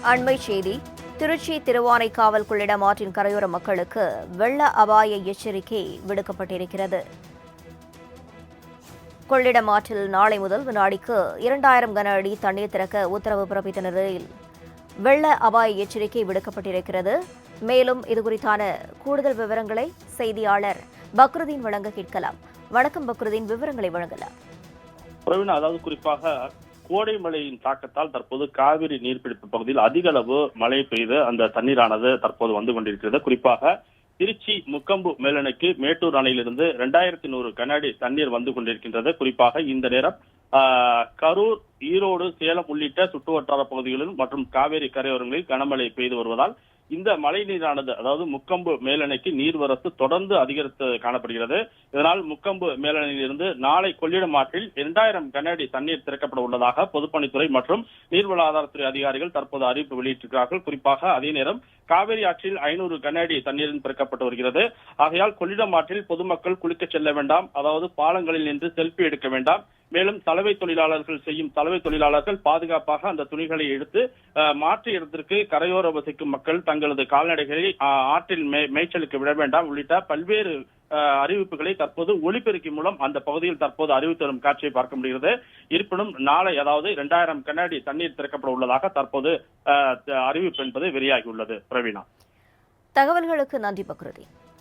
அண்மை செய்தி திருச்சி திருவானைக்காவல் கொள்ளிடம் ஆற்றின் கரையோர மக்களுக்கு வெள்ள அபாய எச்சரிக்கை விடுக்கப்பட்டிருக்கிறது. கொள்ளிடம் ஆற்றில் நாளை முதல் வினாடிக்கு 2000 கன அடி தண்ணீர் திறக்க உத்தரவு பிறப்பித்த நிலையில் வெள்ள அபாய எச்சரிக்கை விடுக்கப்பட்டிருக்கிறது. மேலும் இதுகுறித்தான கூடுதல் விவரங்களை செய்தியாளர் பக்ருதீன் வழங்க கேட்கலாம். வணக்கம் பக்ருதீன், விவரங்களை வழங்கலாம். அதாவது குறிப்பாக கோடை மழையின் தாக்கத்தால் தற்போது காவிரி நீர்பிடிப்பு பகுதியில் அதிக அளவு மழை பெய்து அந்த தண்ணீரானது தற்போது வந்து கொண்டிருக்கிறது. குறிப்பாக திருச்சி முக்கொம்பு மேலணைக்கு மேட்டூர் அணையிலிருந்து 2100 கன அடி தண்ணீர் வந்து கொண்டிருக்கின்றது. குறிப்பாக இந்த நேரம் கரூர், ஈரோடு, சேலம் உள்ளிட்ட சுற்றுவட்டார பகுதிகளிலும் மற்றும் காவிரி கரையோரங்களில் கனமழை பெய்து வருவதால் இந்த மழை நீரானது அதாவது முக்கொம்பு மேலணைக்கு நீர்வரத்து தொடர்ந்து அதிகரித்து காணப்படுகிறது. இதனால் முக்கொம்பு மேலணையிலிருந்து நாளை கொள்ளிடம் ஆற்றில் 2000 கன அடி தண்ணீர் திறக்கப்பட உள்ளதாக பொதுப்பணித்துறை மற்றும் நீர்வள ஆதாரத்துறை அதிகாரிகள் தற்போது அறிவிப்பு வெளியிட்டிருக்கிறார்கள். குறிப்பாக அதே நேரம் காவிரி ஆற்றில் 500 கன அடி தண்ணீரும் திறக்கப்பட்டு வருகிறது. ஆகையால் கொள்ளிடம் ஆற்றில் பொதுமக்கள் குளிக்க செல்ல வேண்டாம், அதாவது பாலங்களில் நின்று செல்ஃபி எடுக்க வேண்டாம். மேலும் சலவை தொழிலாளர்கள் பாதுகாப்பாக அந்த துணிகளை எடுத்து மாற்று இடத்திற்கு கரையோர வசிக்கும் மக்கள் தங்களது கால்நடைகளை ஆற்றில் மேய்ச்சலுக்கு விட வேண்டாம் உள்ளிட்ட பல்வேறு அறிவிப்புகளை தற்போது ஒலிபெருக்கி மூலம் அந்த பகுதியில் தற்போது அறிவித்து வரும் காட்சியை பார்க்க முடிகிறது. இருப்பினும் நாளை அதாவது 2000 கன அடி தண்ணீர் திறக்கப்பட உள்ளதாக தற்போது அறிவிப்பு என்பது வெளியாகியுள்ளது. பிரவீனா, தகவல்களுக்கு நன்றி பக்ருதீன்.